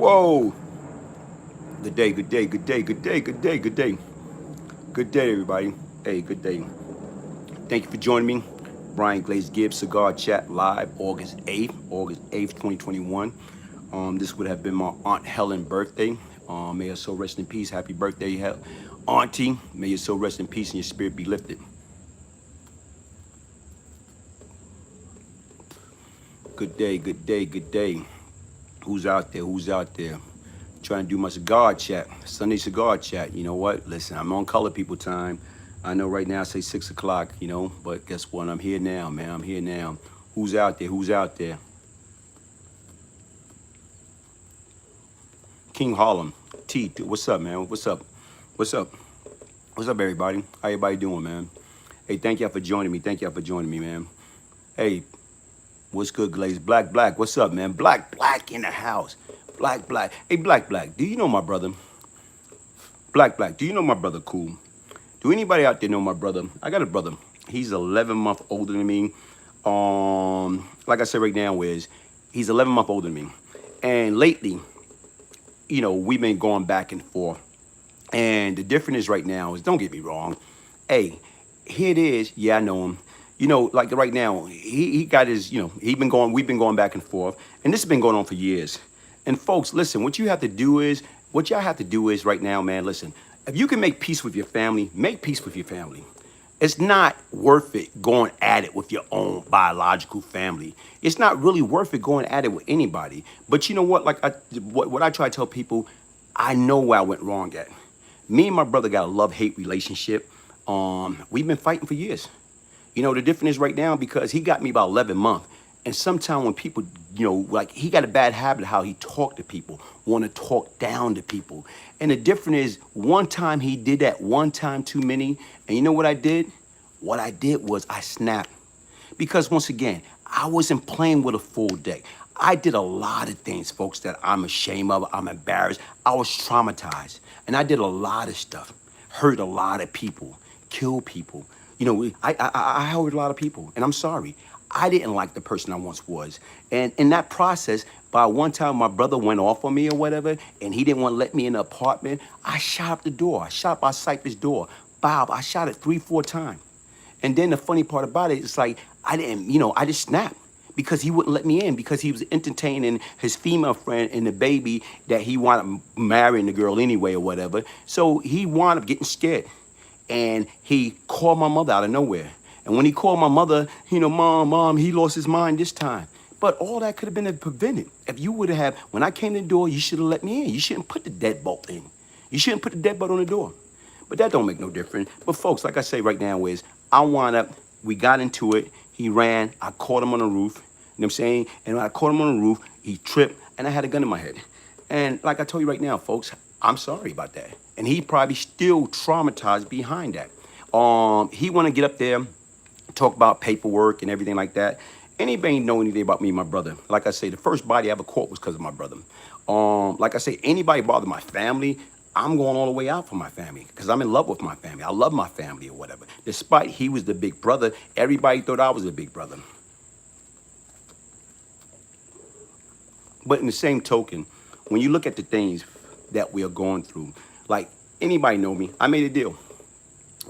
Whoa. Good day, good day, good day, good day, good day, good day. Good day, everybody. Hey, good day. Thank you for joining me. Brian Glaze Gibbs, Cigar Chat Live, August 8th, 2021. This would have been my Aunt Helen's birthday. May her soul rest in peace. Happy birthday, Auntie. May your soul rest in peace and your spirit be lifted. Good day, good day, good day. Who's out there? Who's out there? Trying to do my cigar chat, Sunday cigar chat. You know what? Listen, I'm on color people time. I know right now I say 6 o'clock, but guess what? I'm here now, man. I'm here now. Who's out there? Who's out there? King Harlem, T, what's up, man? What's up? What's up? What's up, everybody? How everybody doing, man? Hey, thank y'all for joining me. Thank y'all for joining me, man. Hey, what's good, Glaze? Black, what's up, man? Black in the house. Black. Hey, Black, do you know my brother? Black, do you know my brother, Cool? Do anybody out there know my brother? I got a brother. He's 11 months older than me. Like I said right now, he's 11 months older than me. And lately, we've been going back and forth. And the difference is right now is, don't get me wrong. Hey, here it is. Yeah, I know him. Like right now, he got his, we've been going back and forth. And this has been going on for years. And folks, listen, what y'all have to do is right now, man, listen, if you can make peace with your family, make peace with your family. It's not worth it going at it with your own biological family. It's not really worth it going at it with anybody. But you know what? Like what I try to tell people, I know where I went wrong at. Me and my brother got a love-hate relationship. We've been fighting for years. The difference is right now because he got me about 11 months. And sometimes when people, like he got a bad habit of how he talk to people, want to talk down to people. And the difference is one time he did that, one time too many. And you know what I did? What I did was I snapped. Because once again, I wasn't playing with a full deck. I did a lot of things, folks, that I'm ashamed of. I'm embarrassed. I was traumatized. And I did a lot of stuff. Hurt a lot of people. Killed people. I hurt a lot of people. And I'm sorry. I didn't like the person I once was. And in that process, by one time my brother went off on me or whatever, and he didn't want to let me in the apartment, I shot up the door. I shot up our Cypress door. Bob, I shot it 3-4 times. And then the funny part about it, it's like, I just snapped because he wouldn't let me in because he was entertaining his female friend and the baby that he wound up marrying the girl anyway or whatever. So he wound up getting scared. And he called my mother out of nowhere. And when he called my mother, Mom, he lost his mind this time. But all that could have been prevented. If you would have, when I came to the door, you should have let me in. You shouldn't put the deadbolt in. You shouldn't put the deadbolt on the door. But that don't make no difference. But folks, like I say right now we got into it. He ran. I caught him on the roof. You know what I'm saying? And when I caught him on the roof, he tripped, and I had a gun in my head. And like I told you right now, folks, I'm sorry about that. And he probably still traumatized behind that. He want to get up there, talk about paperwork and everything like that. Anybody know anything about me and my brother? Like I say, the first body I ever caught was because of my brother. Like I say, anybody bother my family, I'm going all the way out for my family because I'm in love with my family. I love my family or whatever. Despite he was the big brother, everybody thought I was the big brother. But in the same token, when you look at the things that we are going through, like anybody know me, I made a deal.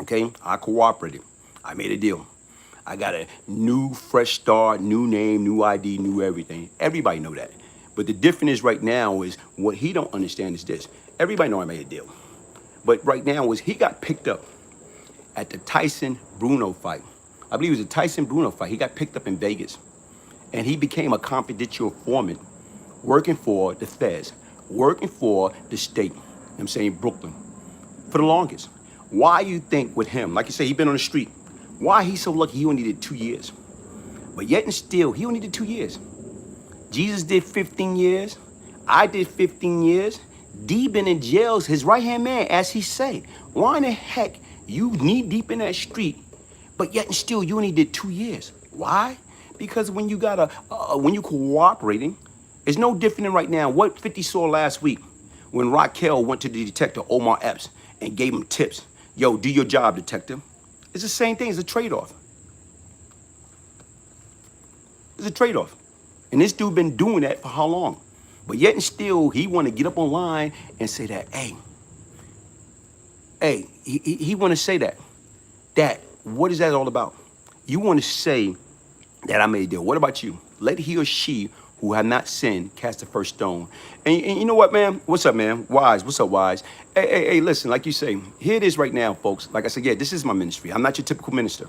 Okay, I cooperated. I made a deal. I got a new, fresh start, new name, new ID, new everything. Everybody know that. But the difference is right now is what he don't understand is this. Everybody know I made a deal. But right now is he got picked up at the Tyson-Bruno fight. I believe it was a Tyson-Bruno fight. He got picked up in Vegas. And he became a confidential informant working for the feds, working for the state. I'm saying Brooklyn. For the longest. Why you think with him, like you say, he been on the street. Why he so lucky he only did 2 years? But yet and still, he only did 2 years. Jesus did 15 years. I did 15 years. D been in jails, his right-hand man, as he say. Why in the heck you knee deep in that street, but yet and still you only did 2 years? Why? Because when you when you cooperating, it's no different than right now. What 50 saw last week when Raquel went to the detective Omar Epps and gave him tips. Yo, do your job, detective. It's the same thing. It's a trade-off. It's a trade-off. And this dude been doing that for how long? But yet and still, he want to get up online and say that, he want to say that. What is that all about? You want to say that I made a deal. What about you? Let he or she who have not sinned cast the first stone. And you know what, man? What's up, man? Wise. What's up, Wise? Hey, listen, like you say, here it is right now, folks. Like I said, yeah, this is my ministry. I'm not your typical minister.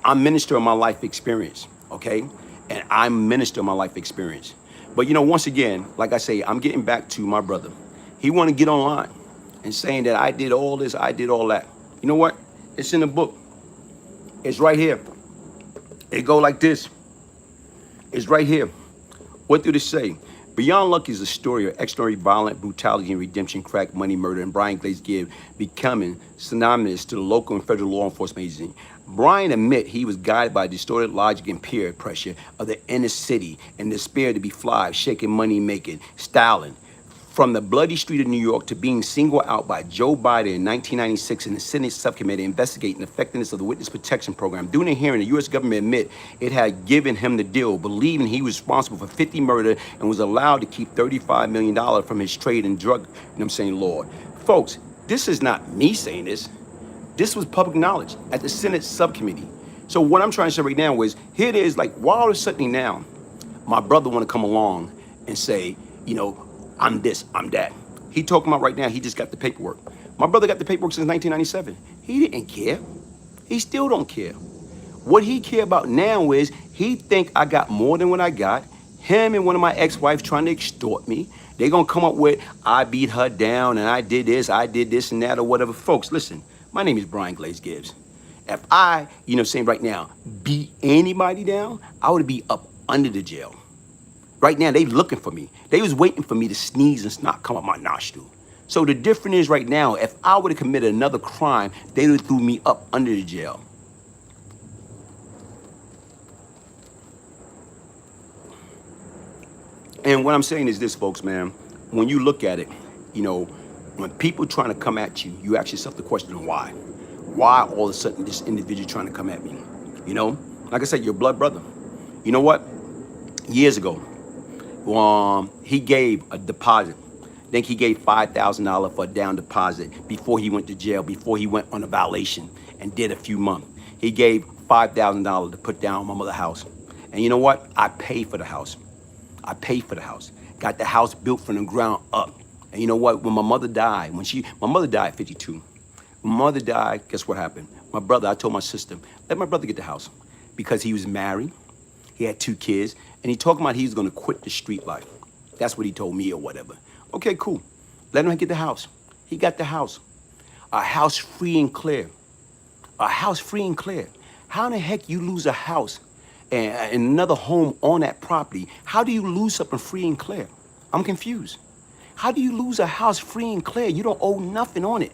I'm minister of my life experience, okay? And I'm minister of my life experience. But, once again, like I say, I'm getting back to my brother. He want to get online and saying that I did all this, I did all that. You know what? It's in the book. It's right here. It go like this. It's right here. What do they say? Beyond Luck is a story of extraordinary violent brutality and redemption, crack, money, murder, and Brian Glaze Gibbs becoming synonymous to the local and federal law enforcement agency. Brian admit he was guided by distorted logic and peer pressure of the inner city and the spirit to be fly, shaking, money making, styling. From the bloody street of New York to being singled out by Joe Biden in 1996 in the Senate subcommittee investigating the effectiveness of the Witness Protection Program. During the hearing, the U.S. government admit it had given him the deal, believing he was responsible for 50 murder and was allowed to keep $35 million from his trade in drug, Lord. Folks, this is not me saying this. This was public knowledge at the Senate subcommittee. So what I'm trying to say right now is, here it is, like, why all of a sudden now, my brother want to come along and say, I'm this, I'm that. He talking about right now, he just got the paperwork. My brother got the paperwork since 1997. He didn't care. He still don't care. What he care about now is he think I got more than what I got. Him and one of my ex-wives trying to extort me. They gonna come up with, I beat her down and I did this and that or whatever. Folks, listen, my name is Brian Glaze Gibbs. If I, saying right now, beat anybody down, I would be up under the jail. Right now, they looking for me. They was waiting for me to sneeze and snot come up my nostril. So the difference is right now, if I would have committed another crime, they would have threw me up under the jail. And what I'm saying is this, folks, man. When you look at it, when people trying to come at you, you ask yourself the question, why? Why all of a sudden this individual trying to come at me? Like I said, your blood brother. You know what? Years ago, he gave a deposit. I think he gave $5,000 for a down deposit before he went to jail, before he went on a violation and did a few months. He gave $5,000 to put down on my mother's house. And you know what? I paid for the house. Got the house built from the ground up. And you know what? When my mother died, my mother died at 52. When my mother died, guess what happened? I told my sister, let my brother get the house because he was married. He had 2 kids, and he talking about he's going to quit the street life. That's what he told me or whatever. Okay, cool. Let him get the house. He got the house. A house free and clear. A house free and clear. How in the heck you lose a house and another home on that property? How do you lose something free and clear? I'm confused. How do you lose a house free and clear? You don't owe nothing on it.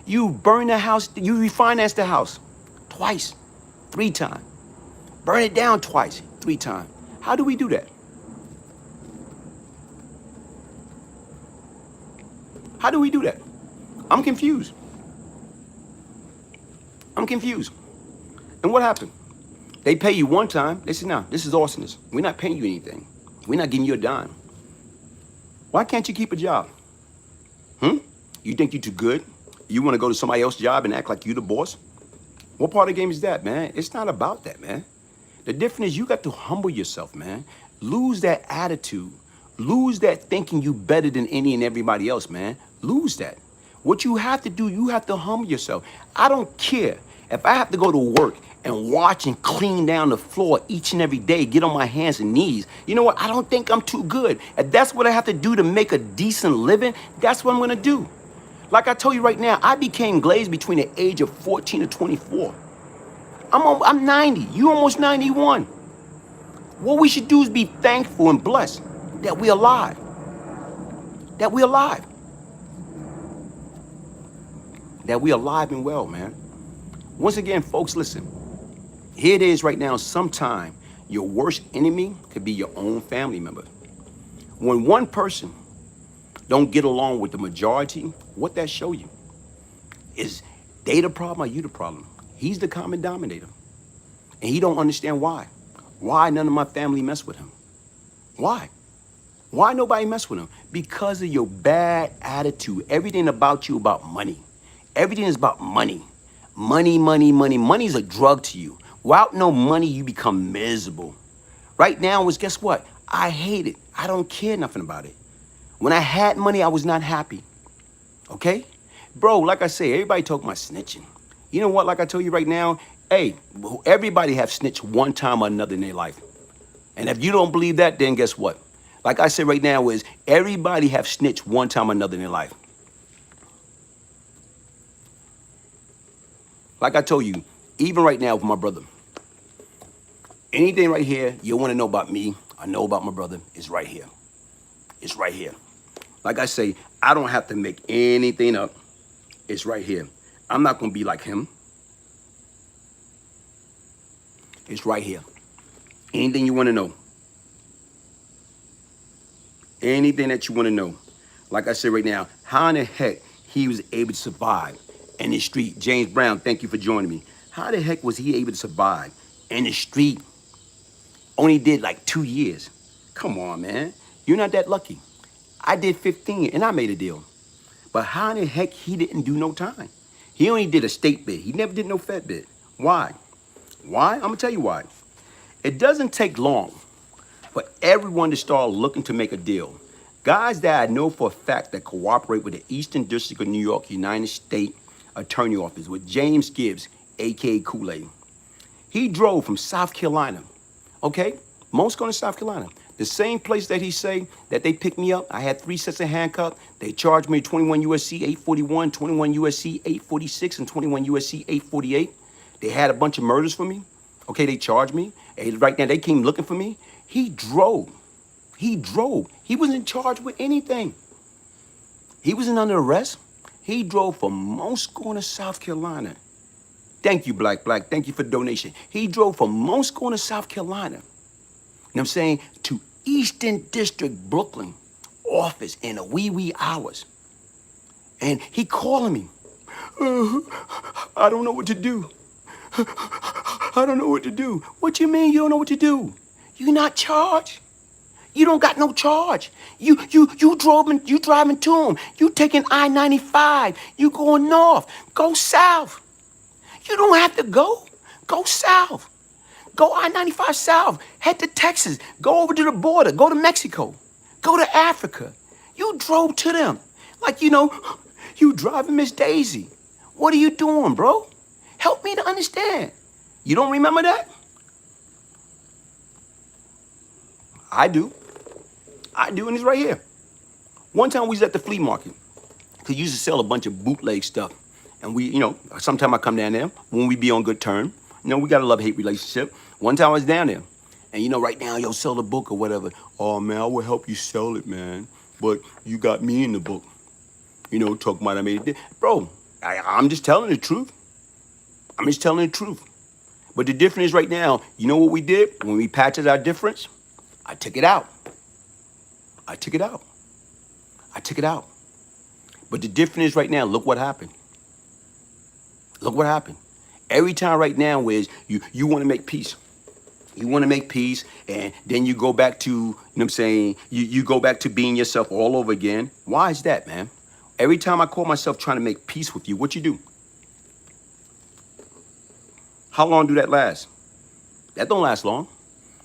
You burn the house, you refinance the house twice, 3 times. Burn it down twice, 3 times. How do we do that? How do we do that? I'm confused. And what happened? They pay you one time. They say, no, this is awesomeness. We're not paying you anything. We're not giving you a dime. Why can't you keep a job? You think you're too good? You want to go to somebody else's job and act like you the boss? What part of the game is that, man? It's not about that, man. The difference is you got to humble yourself, man. Lose that attitude. Lose that thinking you better than any and everybody else, man. Lose that. What you have to do, you have to humble yourself. I don't care if I have to go to work and watch and clean down the floor each and every day, get on my hands and knees. You know what? I don't think I'm too good. If that's what I have to do to make a decent living, that's what I'm going to do. Like I told you right now, I became glazed between the age of 14 to 24. I'm 90. You almost 91. What we should do is be thankful and blessed that we're alive. That we're alive. That we're alive and well, man. Once again, folks, listen. Here it is right now. Sometime your worst enemy could be your own family member. When one person don't get along with the majority, what that show you? Is they the problem or you the problem? He's the common denominator. And he don't understand why. Why none of my family mess with him? Why? Why nobody mess with him? Because of your bad attitude. Everything about you about money. Everything is about money. Money, money, money. Money is a drug to you. Without no money, you become miserable. Right now is, guess what? I hate it. I don't care nothing about it. When I had money, I was not happy. Okay? Bro, like I say, everybody talk about snitching. You know what? Like I told you right now, hey, everybody have snitched one time or another in their life. And if you don't believe that, then guess what? Like I said right now is everybody have snitched one time or another in their life. Like I told you, even right now with my brother, anything right here you want to know about me, I know about my brother, is right here. It's right here. Like I say, I don't have to make anything up. It's right here. I'm not going to be like him. It's right here. Anything you want to know. Anything that you want to know. Like I said right now, how in the heck he was able to survive in the street? James Brown, thank you for joining me. How the heck was he able to survive in the street? Only did like 2 years. Come on, man. You're not that lucky. I did 15 and I made a deal. But how in the heck he didn't do no time? He only did a state bid. He never did no fed bid. Why? Why? I'm going to tell you why. It doesn't take long for everyone to start looking to make a deal. Guys that I know for a fact that cooperate with the Eastern District of New York, United States Attorney Office with James Gibbs, a.k.a. Kool-Aid. He drove from South Carolina, okay? Most going to South Carolina. The same place that he say that they picked me up. I had 3 sets of handcuffs. They charged me 21 USC 841, 21 USC 846, and 21 USC 848. They had a bunch of murders for me. Okay, they charged me. And right now, they came looking for me. He drove. He drove. He wasn't charged with anything. He wasn't under arrest. He drove from Mount Corner, South Carolina. Thank you, Black. Thank you for the donation. He drove from Mount Corner, South Carolina. You know what I'm saying? To Eastern District, Brooklyn office in the wee hours. And he calling me. I don't know what to do. I don't know what to do. What you mean you don't know what to do? You not charged? You don't got no charge. You driving to him. You taking I-95. You going north. Go south. You don't have to go. Go south. Go I-95 south. Head to Texas. Go over to the border. Go to Mexico. Go to Africa. You drove to them. Like, you know, you driving Miss Daisy. What are you doing, bro? Help me to understand. You don't remember that? I do. I do, and it's right here. One time we was at the flea market. Because used to sell a bunch of bootleg stuff. And we, you know, sometime I come down there when we be on good terms. You know, we got a love-hate relationship. One time I was down there. And, you know, right now, yo, sell the book or whatever. Oh, man, I will help you sell it, man. But you got me in the book. You know, talking about I made it. Bro, I'm just telling the truth. I'm just telling the truth. But the difference is right now, you know what we did? When we patched our difference, I took it out. I took it out. I took it out. But the difference is right now, look what happened. Look what happened. Every time right now is you want to make peace. You want to make peace, and then you go back to, you know what I'm saying, you go back to being yourself all over again. Why is that, man? Every time I call myself trying to make peace with you, what you do? How long do that last? That don't last long,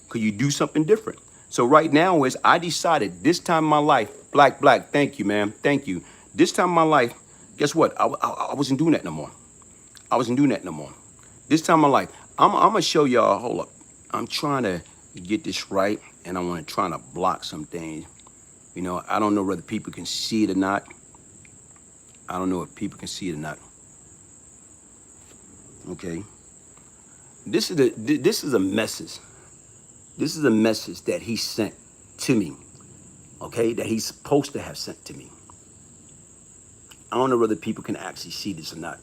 because you do something different. So right now is I decided this time in my life, Black, thank you, man, thank you. This time in my life, guess what? I wasn't doing that no more. I wasn't doing that no more. This time in my life, I'm going to show y'all, hold up. I'm trying to get this right, and I want to try to block some things. You know, I don't know whether people can see it or not. I don't know if people can see it or not. Okay. This is a message. This is a message that he sent to me. Okay, that he's supposed to have sent to me. I don't know whether people can actually see this or not.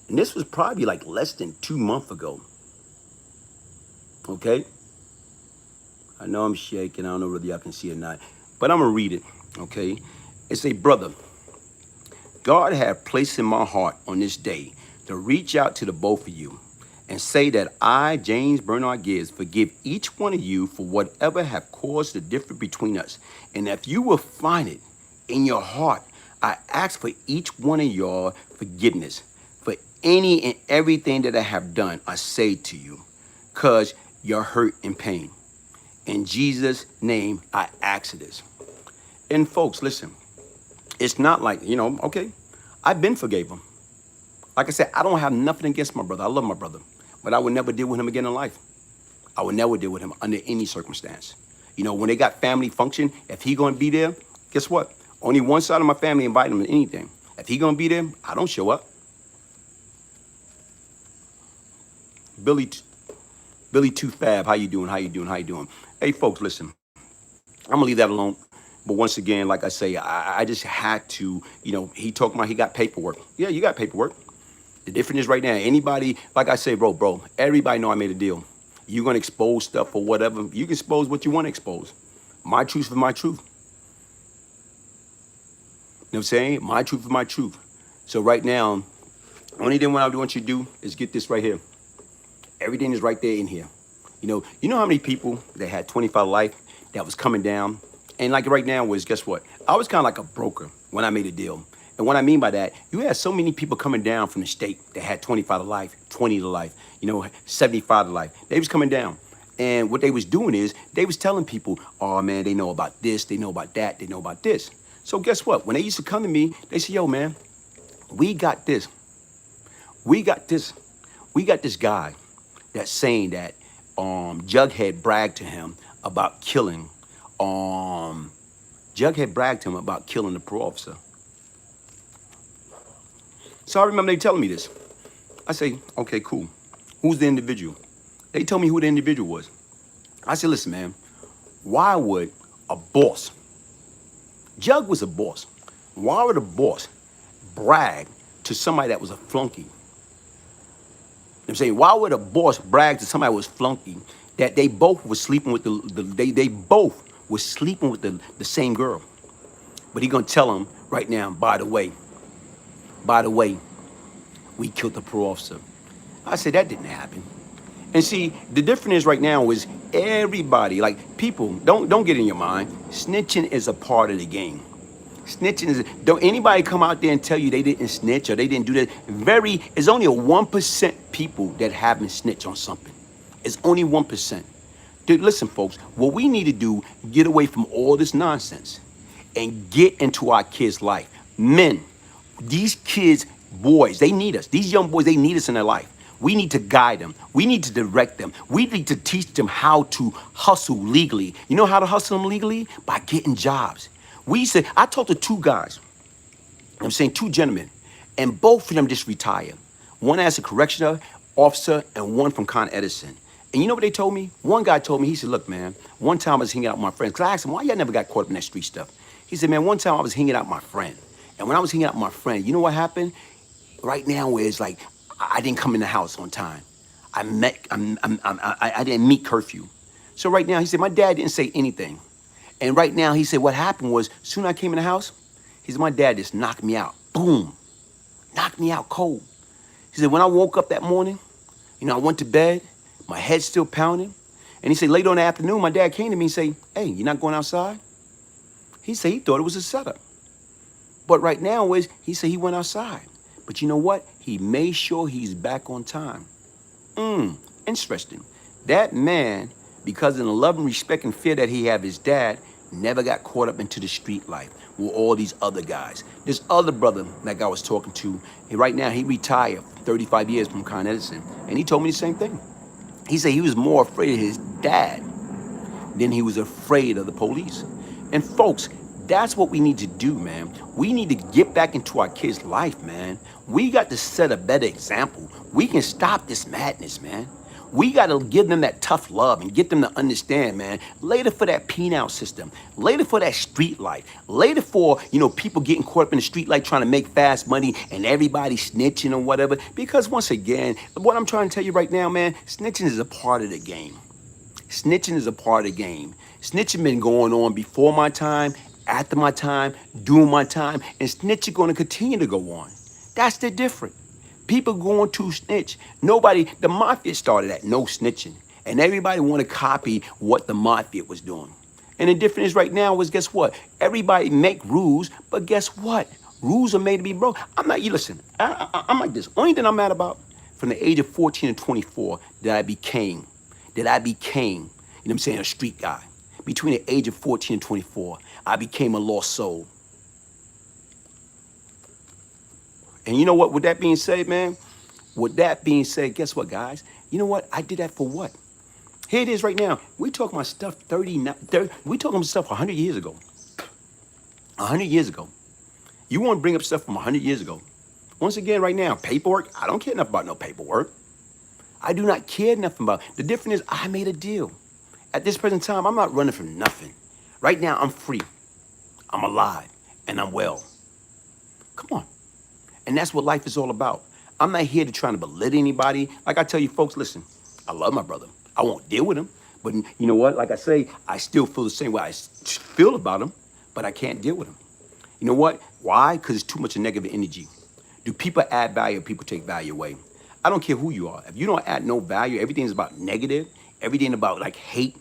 And this was probably like less than 2 months ago. Okay? I know I'm shaking. I don't know whether y'all can see it or not. But I'm going to read it. Okay? It's a brother. God had placed in my heart on this day to reach out to the both of you and say that I, James Bernard Gibbs, forgive each one of you for whatever have caused the difference between us. And if you will find it in your heart, I ask for each one of y'all forgiveness for any and everything that I have done, I say to you, because you're hurt and pain. In Jesus' name, I ask this. And folks, listen, it's not like, okay, I've been forgave him. Like I said, I don't have nothing against my brother. I love my brother. But I would never deal with him again in life. I would never deal with him under any circumstance. When they got family function, if he going to be there, guess what? Only one side of my family invite him to anything. If he going to be there, I don't show up. Billy Too Fab, how you doing? How you doing? How you doing? Hey, folks, listen. I'm going to leave that alone. But once again, like I say, I just had to, he talking about he got paperwork. Yeah, you got paperwork. The difference is right now, anybody, like I say, bro, everybody know I made a deal. You're going to expose stuff or whatever. You can expose what you want to expose. My truth for my truth. You know what I'm saying? My truth for my truth. So right now, only thing what I want you to do is get this right here. Everything is right there in here. You know how many people that had 25 life that was coming down? And like right now was, guess what? I was kind of like a broker when I made a deal. And what I mean by that, you had so many people coming down from the state that had 25 to life, 20 to life, 75 to life. They was coming down. And what they was doing is they was telling people, oh man, they know about this, they know about that, they know about this. So guess what? When they used to come to me, they said, yo man, we got this. We got this guy that's saying that Jughead bragged to him about killing the parole officer. So I remember they telling me this. I say, okay, cool. Who's the individual? They told me who the individual was. I said, listen, man, why would a boss, Jug was a boss, why would a boss brag to somebody that was a flunky? I'm saying, why would a boss brag to somebody who was flunky that they both were sleeping with they both were sleeping with the same girl? But he gonna tell them right now, by the way, we killed the parole officer. I said, that didn't happen. And see, the difference is right now is everybody, like people, don't get in your mind. Snitching is a part of the game. Snitching is, don't anybody come out there and tell you they didn't snitch or they didn't do that. It's only a 1% people that haven't snitched on something. It's only 1%. Dude, listen, folks, what we need to do, get away from all this nonsense and get into our kids' life. Men, these kids, boys, they need us. These young boys, they need us in their life. We need to guide them. We need to direct them. We need to teach them how to hustle legally. You know how to hustle them legally? By getting jobs. I talked to two guys, two gentlemen, and both of them just retired. One as a correctional officer and one from Con Edison. And you know what they told me? One guy told me, he said, look, man, one time I was hanging out with my friends. Because I asked him, why y'all never got caught up in that street stuff? He said, man, one time I was hanging out with my friend. And when I was hanging out with my friend, you know what happened? Right now is like, I didn't come in the house on time. I didn't meet curfew. So right now, he said, my dad didn't say anything. And right now, he said, what happened was, soon I came in the house, he said, my dad just knocked me out. Boom. Knocked me out cold. He said, when I woke up that morning, I went to bed, my head's still pounding. And he said, later in the afternoon, my dad came to me and said, hey, you're not going outside? He said he thought it was a setup. But right now, he said he went outside. But you know what? He made sure he's back on time. Interesting. That man, because of the love and respect and fear that he had his dad, never got caught up into the street life with all these other guys. This other brother that I was talking to, right now he retired 35 years from Con Edison, and he told me the same thing. He said he was more afraid of his dad than he was afraid of the police. And folks, that's what we need to do, man. We need to get back into our kids' life, man. We got to set a better example. We can stop this madness, man. We got to give them that tough love and get them to understand, man. Later for that penal system. Later for that street life. Later for, people getting caught up in the street life trying to make fast money and everybody snitching or whatever. Because once again, what I'm trying to tell you right now, man, snitching is a part of the game. Snitching is a part of the game. Snitching been going on before my time, after my time, during my time, and snitching going to continue to go on. That's the difference. People going to snitch. Nobody, the mafia started at no snitching. And everybody want to copy what the mafia was doing. And the difference is right now is, guess what? Everybody make rules, but guess what? Rules are made to be broke. I'm not, you listen, I'm like this. Only thing I'm mad about, from the age of 14 to 24, that I became, you know what I'm saying, a street guy. Between the age of 14 and 24, I became a lost soul. And you know what, with that being said, man, with that being said, guess what, guys? You know what? I did that for what? Here it is right now. We talking about stuff we talking about stuff 100 years ago. 100 years ago. You want to bring up stuff from 100 years ago. Once again, right now, paperwork, I don't care enough about no paperwork. I do not care nothing about. The difference is I made a deal. At this present time, I'm not running from nothing. Right now, I'm free. I'm alive, and I'm well. Come on. And that's what life is all about. I'm not here to try to belittle anybody. Like I tell you folks, listen, I love my brother. I won't deal with him. But you know what? Like I say, I still feel the same way I feel about him, but I can't deal with him. You know what? Why? Because it's too much of negative energy. Do people add value or people take value away? I don't care who you are. If you don't add no value, everything's about negative, everything about like hate,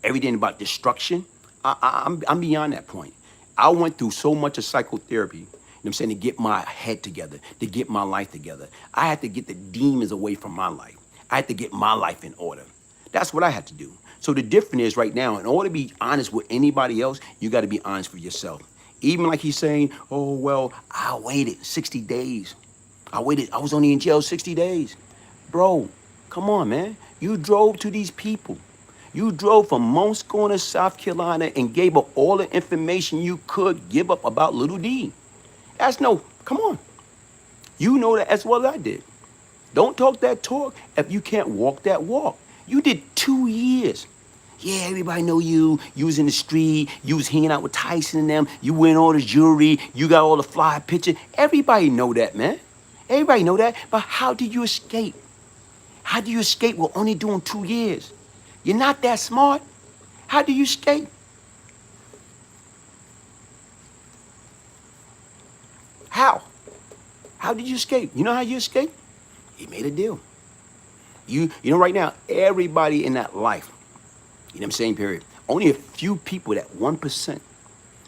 everything about destruction, I'm beyond that point. I went through so much of psychotherapy, you know what I'm saying, to get my head together, to get my life together. I had to get the demons away from my life. I had to get my life in order. That's what I had to do. So the difference is right now, in order to be honest with anybody else, you got to be honest with yourself. Even like he's saying, oh, well, I waited 60 days. I was only in jail 60 days. Bro, come on, man. You drove to these people. You drove from Mount Scorner, South Carolina, and gave up all the information you could give up about Little D. That's no, come on. You know that as well as I did. Don't talk that talk if you can't walk that walk. You did 2 years. Yeah, everybody know you. You was in the street. You was hanging out with Tyson and them. You wearing all the jewelry. You got all the fly pictures. Everybody know that, man. Everybody know that. But how did you escape? How do you escape with only doing 2 years? You're not that smart. How do you escape? How? How did you escape? You know how you escape? You made a deal. You know right now, everybody in that life, you know what I'm saying, period, only a few people, that 1%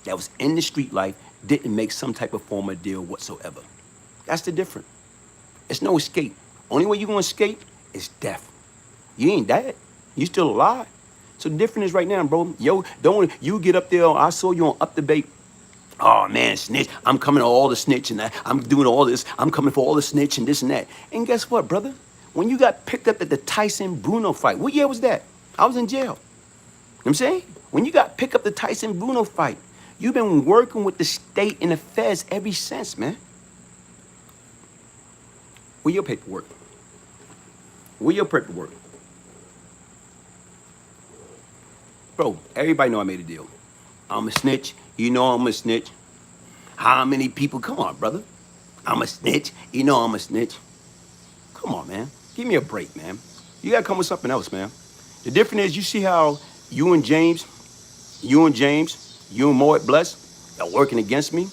that was in the street life, didn't make some type of form of deal whatsoever. That's the difference. It's no escape. Only way you're going to escape is death. You ain't dead. You still alive. So the difference is right now, bro. Yo, don't you get up there. I saw you on Up Debate. Oh, man, snitch. I'm coming to all the snitch and that. I'm doing all this. I'm coming for all the snitch and this and that. And guess what, brother? When you got picked up at the Tyson Bruno fight, what year was that? I was in jail. You know what I'm saying? When you got picked up the Tyson Bruno fight, you've been working with the state and the feds ever since, man. Where your paperwork? Where your paperwork? Bro, everybody know I made a deal. I'm a snitch. You know I'm a snitch. How many people? Come on, brother. I'm a snitch. You know I'm a snitch. Come on, man. Give me a break, man. You got to come with something else, man. The difference is, you see how you and James, you and Moet Bless are working against me?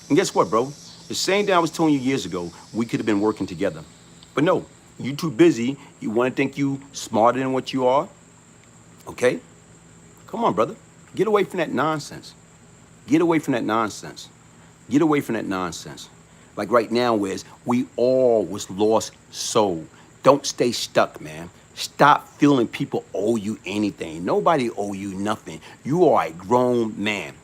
And guess what, bro? The same thing I was telling you years ago, we could have been working together. But no, you too busy. You want to think you smarter than what you are? Okay? Come on, brother. Get away from that nonsense. Get away from that nonsense. Get away from that nonsense. Like right now is, we all was lost soul. Don't stay stuck, man. Stop feeling people owe you anything. Nobody owe you nothing. You are a grown man. You know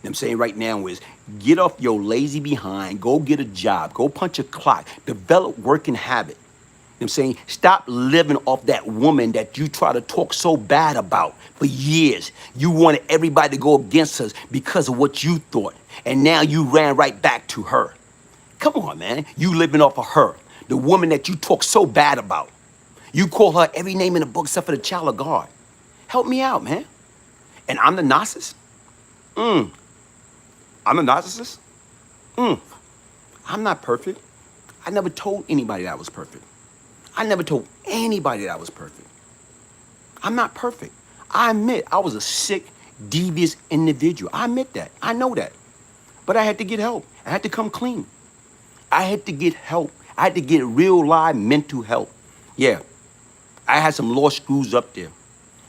what I'm saying right now is, get off your lazy behind. Go get a job. Go punch a clock. Develop working habit. You know what I'm saying? Stop living off that woman that you try to talk so bad about for years. You wanted everybody to go against us because of what you thought. And now you ran right back to her. Come on, man. You living off of her. The woman that you talk so bad about. You call her every name in the book except for the child of God. Help me out, man. And I'm the narcissist? I'm the narcissist? I'm not perfect. I never told anybody that I was perfect. I never told anybody that I was perfect. I'm not perfect. I admit I was a sick, devious individual. I admit that. I know that. But I had to get help. I had to come clean. I had to get help. I had to get real live mental help. Yeah, I had some lost screws up there.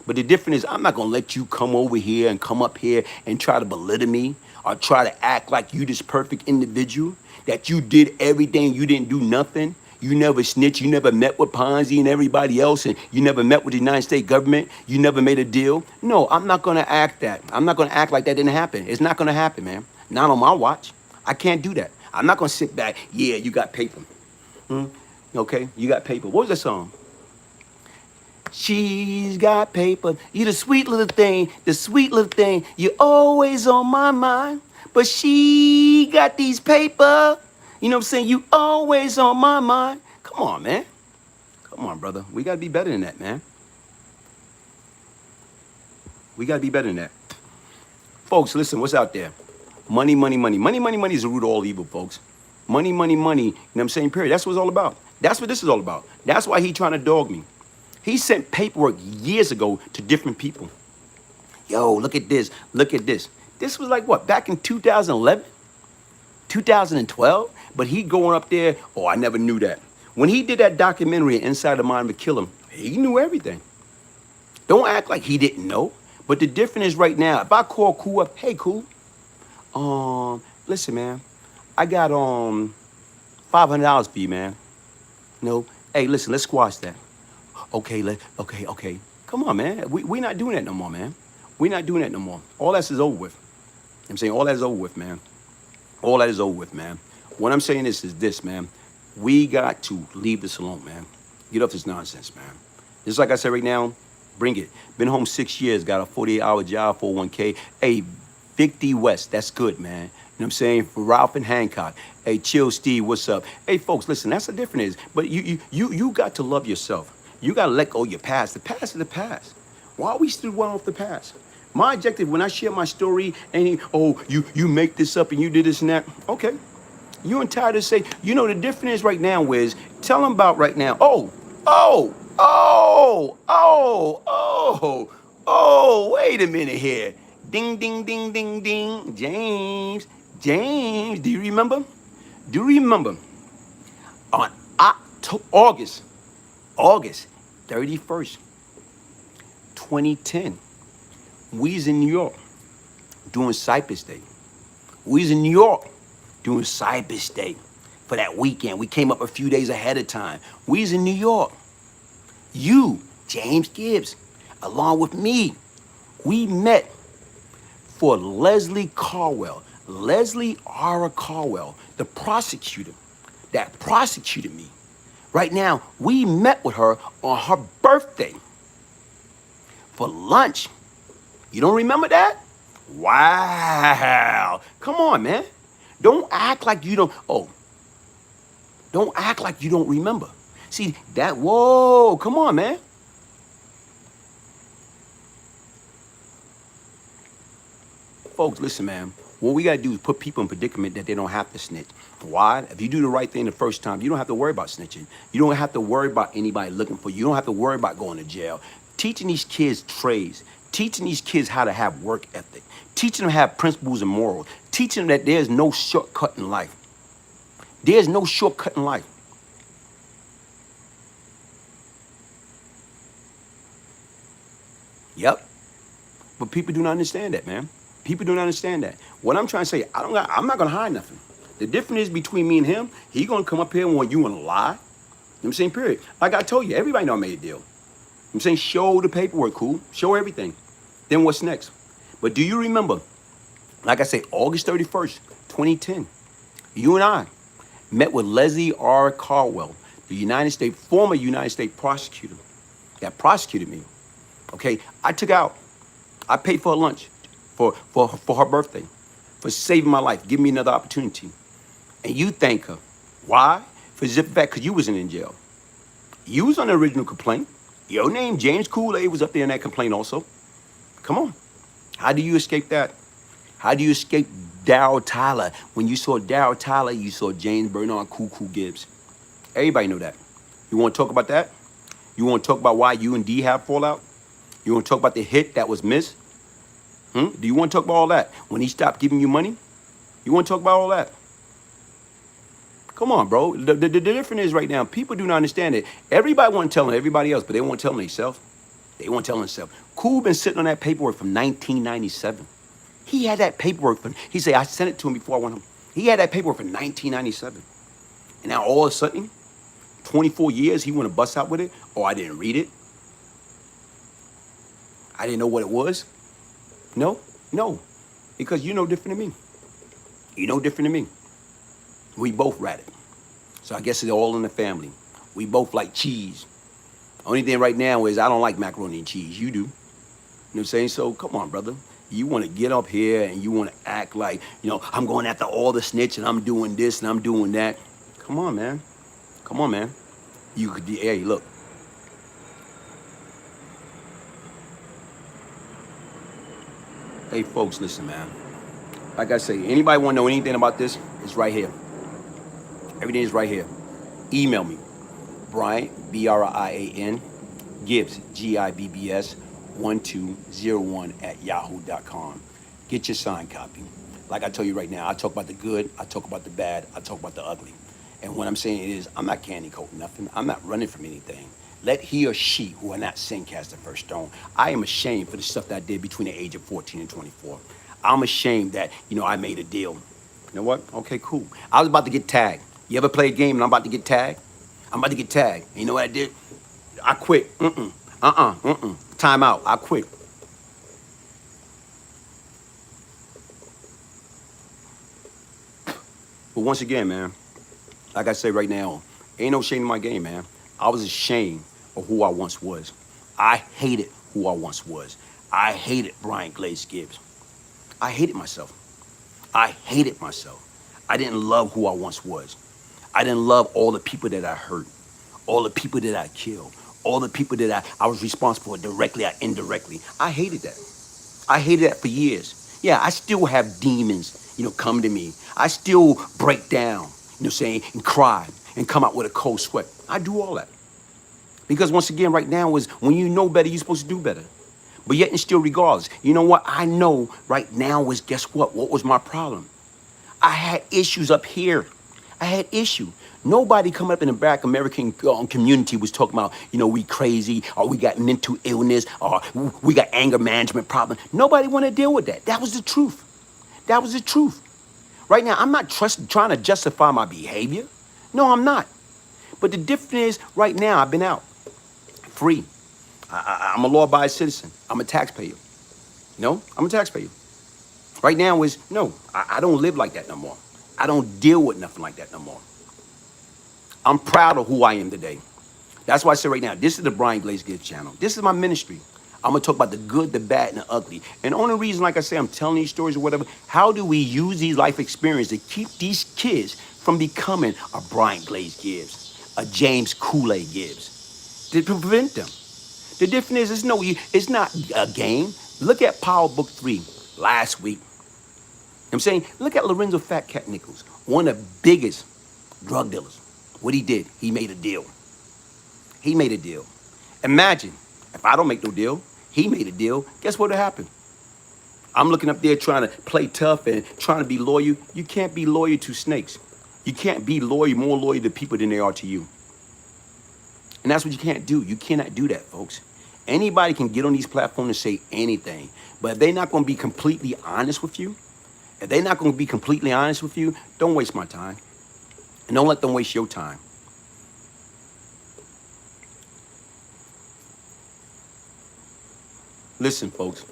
But the difference is I'm not going to let you come over here and come up here and try to belittle me or try to act like you this perfect individual, that you did everything, you didn't do nothing. You never snitched, you never met with Ponzi and everybody else, and you never met with the United States government, you never made a deal. No, I'm not going to act that. I'm not going to act like that didn't happen. It's not going to happen, man. Not on my watch. I can't do that. I'm not going to sit back, yeah, you got paper. Okay, you got paper. What was that song? She's got paper. You the sweet little thing, the sweet little thing. You're always on my mind. But she got these paper. You know what I'm saying? You always on my mind. Come on, man. Come on, brother. We got to be better than that, man. We got to be better than that. Folks, listen, what's out there? Money, money, money. Money, money, money is the root of all evil, folks. Money, money, money. You know what I'm saying? Period. That's what it's all about. That's what this is all about. That's why he trying to dog me. He sent paperwork years ago to different people. Yo, look at this. Look at this. This was like what? Back in 2011? 2012? But he going up there, oh, I never knew that. When he did that documentary, Inside the Mind of a Killer, he knew everything. Don't act like he didn't know. But the difference is right now, if I call Cool up, hey, Cool, listen, man, I got $500 for you, man. No, hey, listen, let's squash that. Okay, okay. Come on, man. We not doing that no more, man. We not doing that no more. All that is over with. I'm saying all that is over with, man. All that is over with, man. What I'm saying is this, man. We got to leave this alone, man. Get off this nonsense, man. Just like I said right now, bring it. Been home 6 years, got a 48-hour job, 401k. Hey, Vic D. West, that's good, man. You know what I'm saying? For Ralph and Hancock. Hey, Chill Steve, what's up? Hey, folks, listen, that's the difference. But you got to love yourself. You got to let go of your past. The past is the past. Why are we still dwelling off the past? My objective when I share my story, you make this up and you did this and that. Okay. You entitled to say, you know, the difference is right now is, tell them about right now. Wait a minute here. Ding, ding, ding, ding, ding. James, do you remember? On August 31st, 2010, we was in New York doing Cypress Day. We was in New York doing Cypress Day for that weekend. We came up a few days ahead of time. We was in New York. You, James Gibbs, along with me, we met for Leslie Carwell, Leslie R. Carwell, the prosecutor that prosecuted me. Right now, we met with her on her birthday for lunch. You don't remember that? Wow. Come on, man. Don't act like you don't. Don't act like you don't remember. See, that, whoa, come on, man. Folks, listen, man. What we got to do is put people in predicament that they don't have to snitch. Why? If you do the right thing the first time, you don't have to worry about snitching. You don't have to worry about anybody looking for you. You don't have to worry about going to jail. Teaching these kids trades. Teaching these kids how to have work ethic. Teaching them how to have principles and morals. Teaching them that there's no shortcut in life. There's no shortcut in life. Yep. But people do not understand that, man. People don't understand that. What I'm trying to say, I'm not going to hide nothing. The difference is between me and him, he going to come up here and want you want to lie. You know what I'm saying? Period. Like I told you, everybody know I made a deal. I'm saying show the paperwork, cool. Show everything. Then what's next? But do you remember, like I say, August 31st, 2010, you and I met with Leslie R. Carwell, the former United States prosecutor that prosecuted me. Okay, I paid for her lunch for her birthday, for saving my life, giving me another opportunity. And you thank her. Why? For the fact because you wasn't in jail. You was on the original complaint. Your name, James Kool-Aid, was up there in that complaint also. Come on. How do you escape that? How do you escape Darryl Tyler? When you saw Darryl Tyler, you saw James Bernard Cool Gibbs. Everybody know that. You want to talk about that? You want to talk about why you and D have fallout? You want to talk about the hit that was missed? Do you want to talk about all that? When he stopped giving you money? You want to talk about all that? Come on, bro. The difference is right now, people do not understand it. Everybody want to tell everybody else, but they won't tell themselves. They won't tell themselves. Cool been sitting on that paperwork from 1997. He had that paperwork from, he said, I sent it to him before I went home. He had that paperwork from 1997. And now all of a sudden, 24 years, he want to bust out with it? Oh, I didn't read it. I didn't know what it was. No, because you know different than me. You know different than me. We both ratted. So I guess it's all in the family. We both like cheese. Only thing right now is I don't like macaroni and cheese. You do. You know what I'm saying? So come on, brother. You want to get up here and you want to act like, I'm going after all the snitch and I'm doing this and I'm doing that. Come on, man. Come on, man. You could, hey, look. Hey, folks, listen, man. Like I say, anybody want to know anything about this? It's right here. Everything is right here. Email me. Brian, B-R-I-A-N, Gibbs, G-I-B-B-S, 1201 at yahoo.com. Get your signed copy. Like I tell you right now, I talk about the good, I talk about the bad, I talk about the ugly. And what I'm saying is, I'm not candy coating nothing. I'm not running from anything. Let he or she who are not sin cast the first stone. I am ashamed for the stuff that I did between the age of 14 and 24. I'm ashamed that, I made a deal. You know what? Okay, cool. I was about to get tagged. You ever play a game and I'm about to get tagged? I'm about to get tagged. And you know what I did? I quit. Time out. I quit. But once again, man, like I say right now, ain't no shame in my game, man. I was ashamed of who I once was. I hated who I once was. I hated Brian Glaze Gibbs. I hated myself. I hated myself. I didn't love who I once was. I didn't love all the people that I hurt, all the people that I killed, all the people that I was responsible for directly or indirectly. I hated that. I hated that for years. Yeah, I still have demons, come to me. I still break down, saying, and cry and come out with a cold sweat. I do all that. Because once again, right now is when you know better, you're supposed to do better. But yet and still regardless, you know what I know right now is, guess what? What was my problem? I had issues up here. I had issue. Nobody coming up in the Black American community was talking about, we crazy, or we got mental illness, or we got anger management problem. Nobody want to deal with that. That was the truth. That was the truth. Right now, I'm not trying to justify my behavior. No, I'm not. But the difference is, right now, I've been out. Free. I'm a law-abiding citizen. I'm a taxpayer. No, I'm a taxpayer. Right now is, no, I don't live like that no more. I don't deal with nothing like that no more. I'm proud of who I am today. That's why I say right now, this is the Brian Glaze Gibbs channel. This is my ministry. I'm going to talk about the good, the bad, and the ugly. And the only reason, like I say, I'm telling these stories or whatever, how do we use these life experiences to keep these kids from becoming a Brian Glaze Gibbs, a James Kool-Aid Gibbs, to prevent them? The difference is, it's not a game. Look at Power Book 3 last week. I'm saying, look at Lorenzo Fat Cat Nichols, one of the biggest drug dealers. What he did, he made a deal. He made a deal. Imagine, if I don't make no deal, he made a deal, guess what would happen? I'm looking up there trying to play tough and trying to be loyal. You can't be loyal to snakes. You can't be loyal, more loyal to people than they are to you. And that's what you can't do. You cannot do that, folks. Anybody can get on these platforms and say anything, but if they're not going to be completely honest with you, if they're not going to be completely honest with you, don't waste my time. And don't let them waste your time. Listen, folks.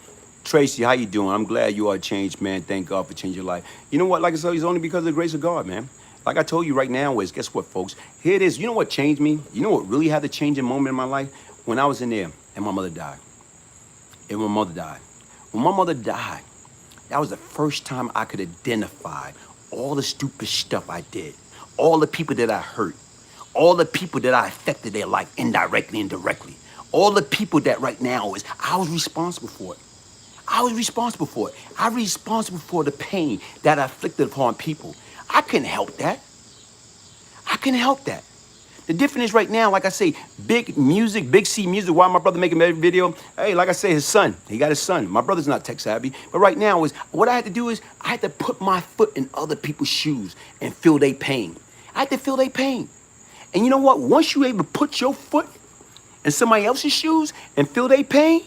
Tracy, how you doing? I'm glad you are a changed man. Thank God for changing your life. You know what? Like I said, it's only because of the grace of God, man. Like I told you right now is, guess what, folks? Here it is. You know what changed me? You know what really had the changing moment in my life? When I was in there and my mother died. And my mother died. When my mother died, that was the first time I could identify all the stupid stuff I did, all the people that I hurt, all the people that I affected their life indirectly and directly, all the people that right now is, I was responsible for it. I was responsible for it. I was responsible for the pain that I inflicted upon people. I couldn't help that. I couldn't help that. The difference is right now, like I say, big music, big C music. Why my brother making a video? Hey, like I say, his son, he got his son. My brother's not tech savvy, but right now is what I had to do is I had to put my foot in other people's shoes and feel their pain. I I had to feel their pain. And you know what? Once you're able to put your foot in somebody else's shoes and feel their pain,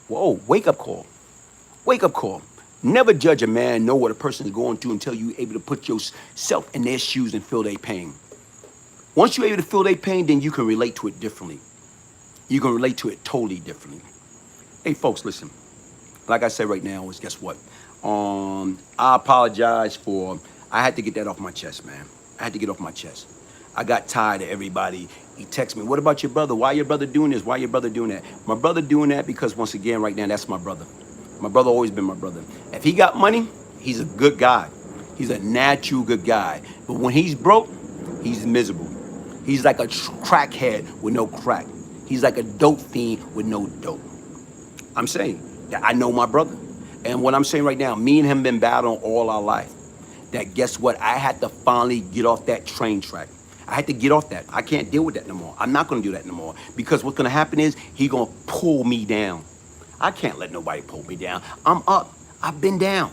whoa, wake up call. Wake up call. Never judge a man, know what a person is going through until you're able to put yourself in their shoes and feel their pain. Once you're able to feel their pain, then you can relate to it differently. You can relate to it totally differently. Hey, folks, listen. Like I said right now, is guess what? I apologize for, I had to get that off my chest, man. I had to get off my chest. I got tired of everybody. He texts me, what about your brother? Why your brother doing this? Why your brother doing that? My brother doing that because, once again, right now, that's my brother. My brother always been my brother. If he got money, he's a good guy. He's a natural good guy. But when he's broke, he's miserable. He's like a crackhead with no crack. He's like a dope fiend with no dope. I'm saying that I know my brother. And what I'm saying right now, me and him been battling all our life. That guess what? I had to finally get off that train track. I had to get off that. I can't deal with that no more. I'm not going to do that no more. Because what's going to happen is he going to pull me down. I can't let nobody pull me down. I'm up. I've been down.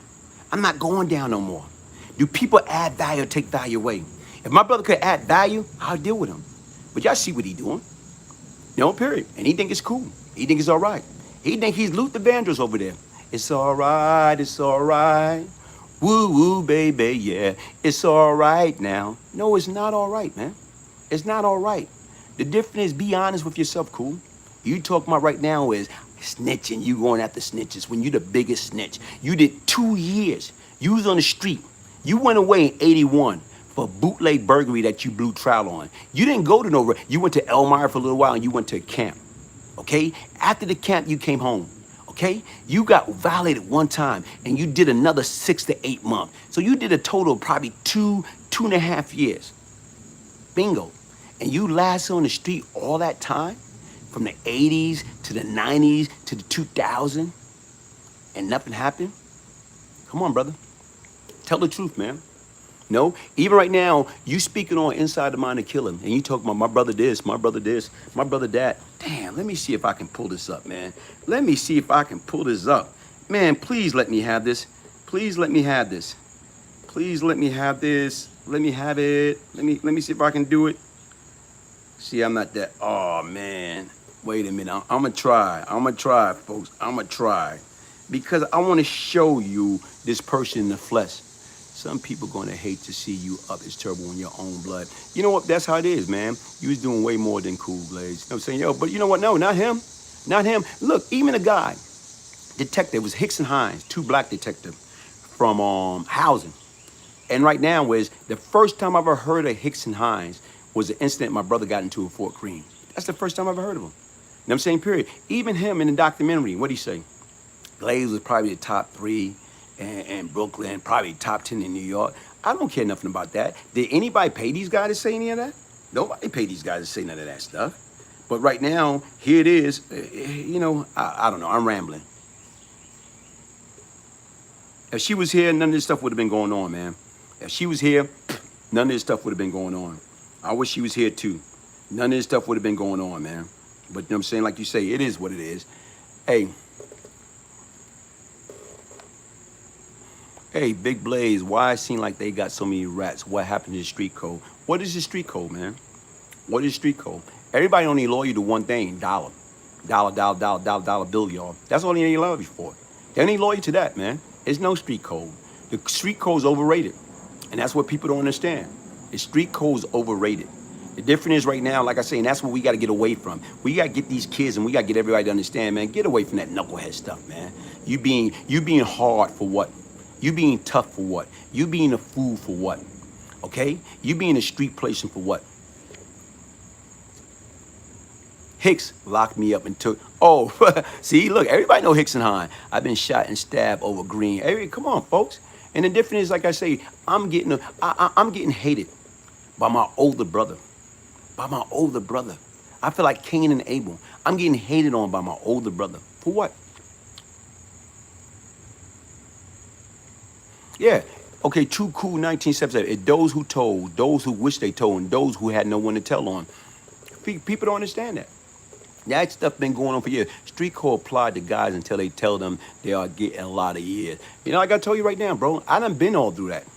I'm not going down no more. Do people add value or take value away? If my brother could add value, I'll deal with him. But y'all see what he doing. No, period. And he think it's cool. He think it's all right. He think he's Luther Vandross over there. It's all right. It's all right. Woo, woo, baby, yeah. It's all right now. No, it's not all right, man. It's not all right. The difference is be honest with yourself, cool. You talking about right now is snitching. You going after snitches when you the biggest snitch. You did 2 years. You was on the street. You went away in 81 for bootleg burglary that you blew trial on. You didn't go to nowhere. You went to Elmira for a little while and you went to a camp. Okay? After the camp, you came home. Okay? You got violated one time and you did another 6 to 8 months. So you did a total of probably 2.5 years. Bingo. And you lasted on the street all that time, from the 80s to the 90s to the 2000s, and nothing happened? Come on, brother. Tell the truth, man. No, even right now, you speaking on Inside the Mind of Killing, and you talking about my brother this, my brother that. Damn, let me see if I can pull this up, man. Let me see if I can pull this up. Man, please let me have this. Please let me have this. Please let me have this. Let me have it. Let me see if I can do it. See, I'm not that. Oh, man. Wait a minute. I'm going to try. I'm going to try, folks. I'm going to try. Because I want to show you this person in the flesh. Some people going to hate to see you up. It's terrible in your own blood. You know what? That's how it is, man. You was doing way more than cool, Glaze. You know what I'm saying? Yo, but you know what? No, not him. Not him. Look, even a guy, detective, was Hicks and Hines, 2 black detectives from housing. And right now is the first time I ever heard of Hicks and Hines was the incident my brother got into at Fort Greene. That's the first time I ever heard of him. You know what I'm saying? Period. Even him in the documentary, what'd he say? Glaze was probably the top 3 in Brooklyn, probably top 10 in New York. I don't care nothing about that. Did anybody pay these guys to say any of that? Nobody paid these guys to say none of that stuff. But right now, here it is. You know, I don't know. I'm rambling. If she was here, none of this stuff would have been going on, man. If she was here, none of this stuff would have been going on. I wish she was here too. None of this stuff would have been going on, man. But you know what I'm saying? Like you say, it is what it is. Hey, Big Blaze, why it seem like they got so many rats? What happened to the street code? What is the street code, man? What is street code? Everybody only loyal to one thing, dollar. Dollar bill, y'all. That's all they ain't loyal for. They ain't loyal to that, man. There's no street code. The street code's overrated. And that's what people don't understand. The street code's overrated. The difference is right now, like I say, and that's what we got to get away from. We got to get these kids and we got to get everybody to understand, man, get away from that knucklehead stuff, man. You being hard for what? You being tough for what? You being a fool for what? Okay? You being a street person for what? Hicks locked me up and took, see, look, everybody know Hicks and Hine. I've been shot and stabbed over Green. Come on, folks. And the difference is, like I say, I'm getting hated by my older brother. By my older brother. I feel like Cain and Abel. I'm getting hated on by my older brother. For what? Yeah. Okay, True Cool 1977. Those who told, those who wish they told, and those who had no one to tell on. People don't understand that. That stuff been going on for years. Street code applied to guys until they tell them they are getting a lot of years. You know, like I told you right now, bro, I done been all through that.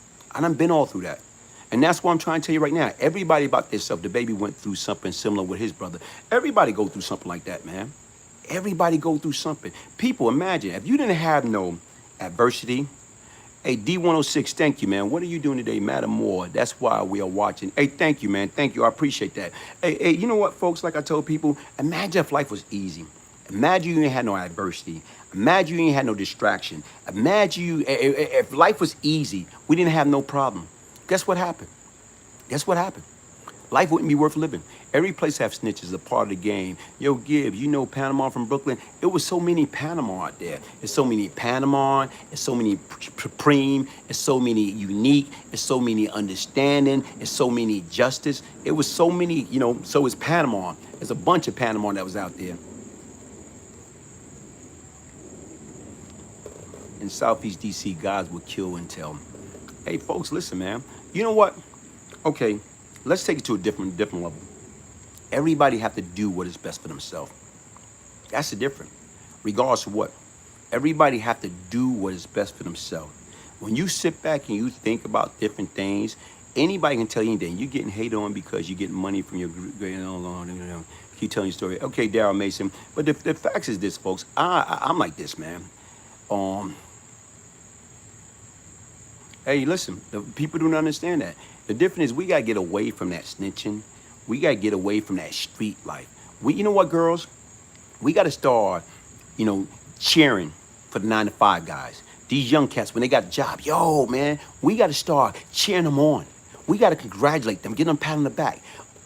And that's what I'm trying to tell you right now. Everybody about themselves. The baby went through something similar with his brother. Everybody go through something like that, man. Everybody go through something. People, imagine if you didn't have no adversity. Hey, D106, thank you, man. What are you doing today? Matter more. That's why we are watching. Hey, thank you, man. Thank you. I appreciate that. Hey, you know what, folks? Like I told people, imagine if life was easy. Imagine you ain't had no adversity. Imagine you ain't had no distraction. Imagine you, if life was easy, we didn't have no problem. Guess what happened? Guess what happened? Life wouldn't be worth living. Every place have snitches, a part of the game. Yo, Gibbs, you know Panama from Brooklyn? It was so many Panama out there. There's so many Panama, there's so many Supreme, there's so many Unique, there's so many Understanding, there's so many Justice. It was so many, you know, so it's Panama. There's a bunch of Panama that was out there. In Southeast DC, guys would kill and tell. Hey, folks, listen, man. You know what? Okay, let's take it to a different level. Everybody have to do what is best for themselves. That's the difference. Regardless of what. Everybody have to do what is best for themselves. When you sit back and you think about different things, anybody can tell you anything. You're getting hated on because you're getting money from your group. Keep telling your story. Okay, Daryl Mason. But the facts is this, folks. I'm like this, man. Hey, listen, the people don't understand that. The difference is we got to get away from that snitching. We got to get away from that street life. You know what, girls? We got to start, you know, cheering for the 9-to-5 guys. These young cats, when they got a job, yo, man, we got to start cheering them on. We got to congratulate them, give them a pat on the back.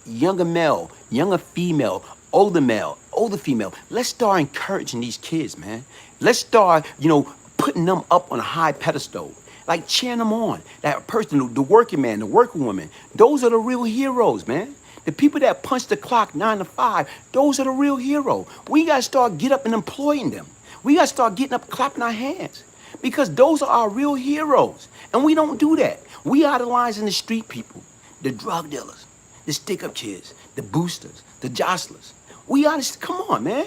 Younger male, younger female, older male, older female. Let's start encouraging these kids, man. Let's start, you know, putting them up on a high pedestal. Like cheering them on. That person, the working man, the working woman, those are the real heroes, man. The people that punch the clock 9 to 5, those are the real heroes. We got to start getting up and employing them. We got to start getting up, clapping our hands. Because those are our real heroes. And we don't do that. We idolizing the street people, the drug dealers, the stick-up kids, the boosters, the jostlers. We got to, come on, man.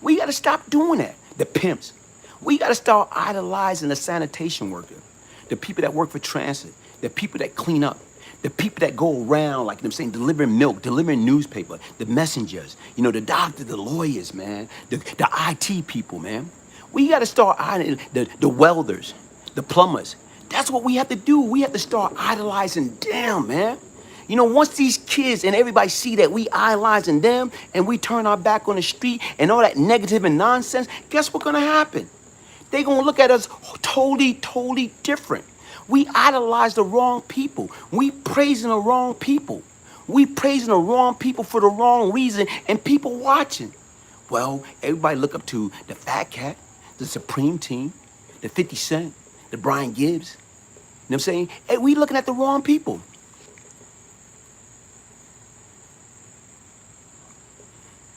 We got to stop doing that. The pimps. We got to start idolizing the sanitation worker. The people that work for transit, the people that clean up, the people that go around, like I'm saying, delivering milk, delivering newspaper, the messengers, you know, the doctors, the lawyers, man, the IT people, man. We got to start idolizing the welders, the plumbers. That's what we have to do. We have to start idolizing them, man. You know, once these kids and everybody see that we idolizing them and we turn our back on the street and all that negative and nonsense, guess what's going to happen? They're going to look at us totally different. We idolize the wrong people. We praising the wrong people. We praising the wrong people for the wrong reason and people watching. Well, everybody look up to the Fat Cat, the Supreme Team, the 50 Cent, the Brian Gibbs. You know what I'm saying? Hey, we looking at the wrong people.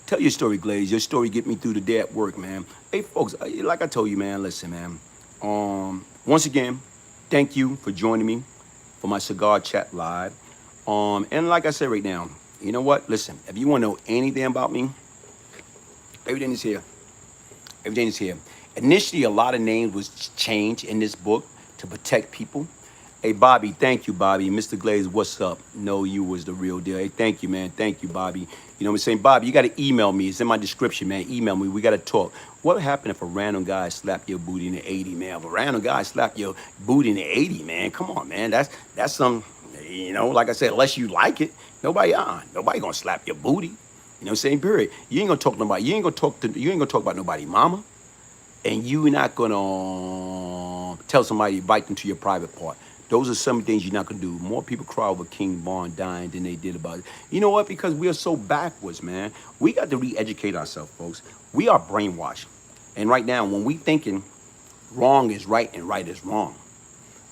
Tell your story, Glaze. Your story get me through the day at work, man. Hey, folks, like I told you, man, listen, man. Once again, thank you for joining me for my Cigar Chat Live. And like I said right now, you know what? Listen, if you want to know anything about me, everything is here. Everything is here. Initially, a lot of names was changed in this book to protect people. Hey, Bobby, thank you, Bobby. Mr. Glaze, what's up? No, you was the real deal. Hey, thank you, man. Thank you, Bobby. You know what I'm saying? Bobby, you got to email me. It's in my description, man. Email me. We got to talk. What would happen if a random guy slapped your booty in the 80, man? If a random guy slapped your booty in the 80, man, come on, man. That's some, you know, like I said, unless you like it, nobody gonna slap your booty. You know what I'm saying? Period. You ain't gonna talk to nobody. You ain't gonna talk about nobody mama. And you not gonna tell somebody to bite into your private part. Those are some things you're not going to do. More people cry over King Von dying than they did about it. You know what? Because we are so backwards, man. We got to re-educate ourselves, folks. We are brainwashed. And right now, when we thinking wrong is right and right is wrong.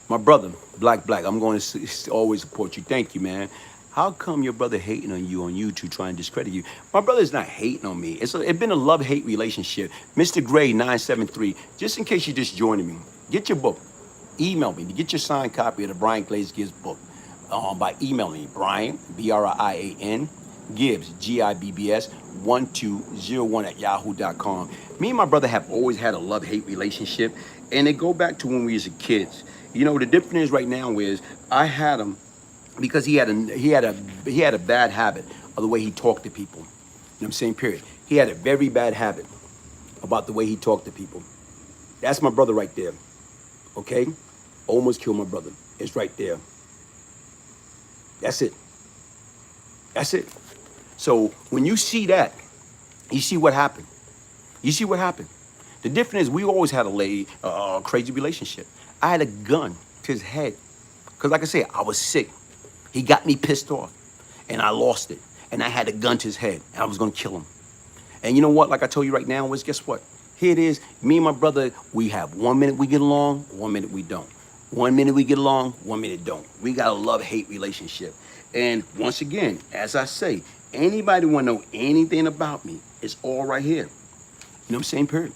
My brother, Black, I'm going to always support you. Thank you, man. How come your brother hating on you on YouTube, trying to discredit you? My brother's not hating on me. It's been a love-hate relationship. Mr. Gray 973, just in case you're just joining me, get your book. Email me to get your signed copy of the Brian Glaze Gibbs book by emailing me, Brian, B-R-I-A-N, Gibbs, G-I-B-B-S, 1201 at yahoo.com. Me and my brother have always had a love-hate relationship, and it go back to when we was kids. You know, the difference right now is I had him because he had a bad habit of the way he talked to people. You know what I'm saying? Period. He had a very bad habit about the way he talked to people. That's my brother right there. Okay? Almost killed my brother. It's right there. That's it. That's it. So when you see that, you see what happened. You see what happened. The difference is we always had a crazy relationship. I had a gun to his head. Because like I said, I was sick. He got me pissed off. And I lost it. And I had a gun to his head. And I was going to kill him. And you know what? Like I told you right now, was guess what? Here it is. Me and my brother, we have 1 minute we get along, 1 minute we don't. 1 minute we get along, 1 minute don't. We got a love-hate relationship. And once again, as I say, anybody want to know anything about me, it's all right here. You know what I'm saying? Period.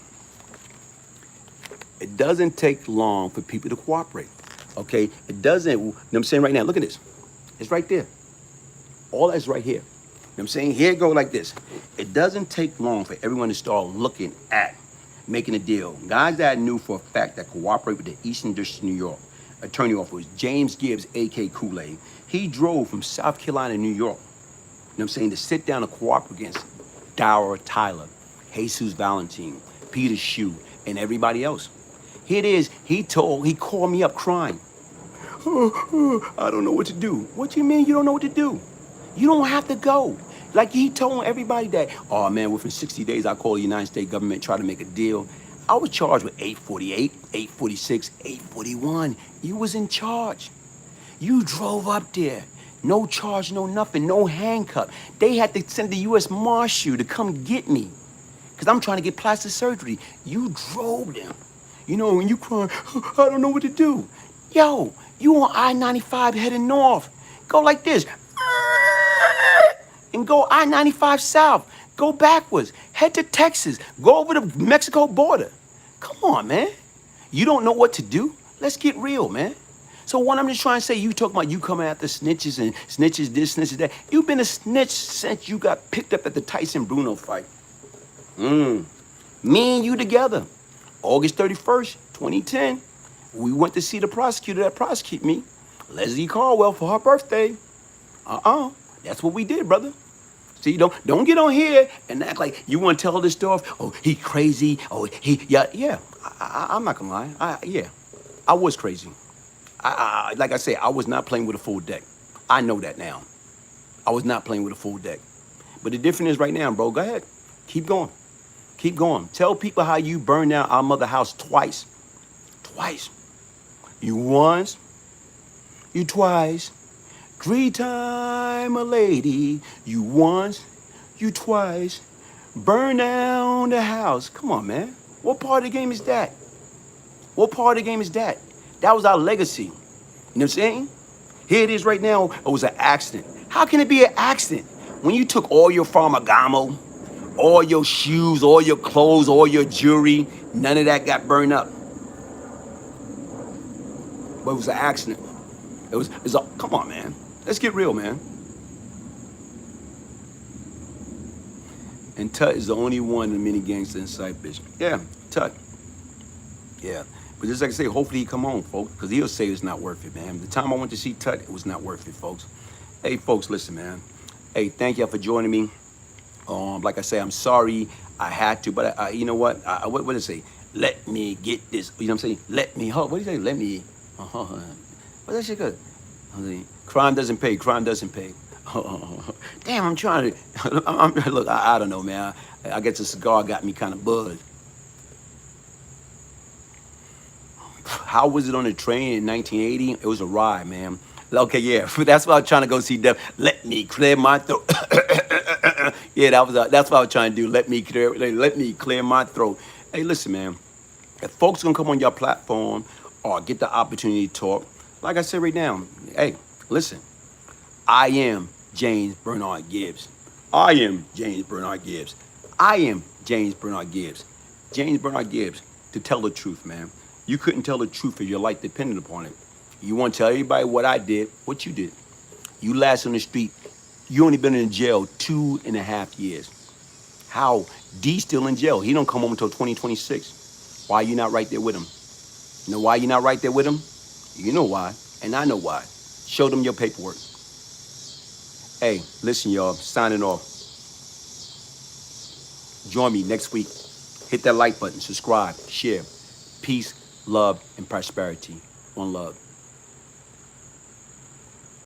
It doesn't take long for people to cooperate. Okay? It doesn't, you know what I'm saying right now? Look at this. It's right there. All that's right here. You know what I'm saying? Here it go like this. It doesn't take long for everyone to start looking at making a deal. Guys that I knew for a fact that cooperate with the Eastern District of New York attorney office was James Gibbs, a.k.a. Kool-Aid. He drove from South Carolina to New York, you know what I'm saying, to sit down and cooperate against Dower Tyler, Jesus Valentine, Peter Shue, and everybody else. Here it is. He called me up crying. I don't know what to do. What do you mean you don't know what to do? You don't have to go. Like he told everybody that, oh man, within 60 days, I call the United States government, try to make a deal. I was charged with 848, 846, 841. You was in charge. You drove up there. No charge, no nothing, no handcuff. They had to send the U.S. Marshal to come get me because I'm trying to get plastic surgery. You drove them. You know, when you crying, I don't know what to do. Yo, you on I-95 heading north. Go like this. And go I-95 south. Go backwards. Head to Texas. Go over the Mexico border. Come on, man. You don't know what to do? Let's get real, man. So what I'm just trying to say, you talking about you coming after snitches and snitches this, snitches that. You've been a snitch since you got picked up at the Tyson Bruno fight. Me and you together. August 31st, 2010. We went to see the prosecutor that prosecuted me, Leslie Caldwell, for her birthday. That's what we did, brother. See, don't get on here and act like you want to tell this stuff. Oh, he crazy. Oh, yeah. I'm not gonna lie. I was crazy. Like I said, I was not playing with a full deck. I know that now. I was not playing with a full deck. But the difference is right now, bro. Go ahead, keep going, keep going. Tell people how you burned down our mother house twice. You once, you twice. 3 times a lady, you once, you twice, burn down the house. Come on, man. What part of the game is that? What part of the game is that? That was our legacy. You know what I'm saying? Here it is right now. It was an accident. How can it be an accident? When you took all your Ferragamo, all your shoes, all your clothes, all your jewelry, none of that got burned up. But it was an accident. Come on, man. Let's get real, man. And Tut is the only one in the mini gangster in sight, bitch. Yeah, Tut. Yeah. But just like I say, hopefully he come home, folks, because he'll say it's not worth it, man. The time I went to see Tut, it was not worth it, folks. Hey, folks, listen, man. Hey, thank y'all for joining me. Like I say, I'm sorry I had to, but you know what? What did it say? Let me get this. You know what I'm saying? Let me, what do you say? Let me, what's that shit good? Crime doesn't pay. Crime doesn't pay. Damn, I'm trying to. Look, I don't know, man. I guess the cigar got me kind of buzzed. How was it on the train in 1980? It was a ride, man. Okay, yeah. That's why I was trying to go see Def. Let me clear my throat. Yeah, that's what I was trying to do. Let me clear my throat. Hey, listen, man. If folks gonna come on your platform or get the opportunity to talk, like I said right now, hey, listen, I am James Bernard Gibbs. I am James Bernard Gibbs. I am James Bernard Gibbs. James Bernard Gibbs, to tell the truth, man. You couldn't tell the truth if your life depended upon it. You want to tell everybody what I did, what you did. You last on the street, you only been in jail 2.5 years. How? D still in jail. He don't come home until 2026. Why you not right there with him? You know why you not right there with him? You know why, and I know why. Show them your paperwork. Hey, listen, y'all. Signing off. Join me next week. Hit that like button, subscribe, share. Peace, love, and prosperity. One love.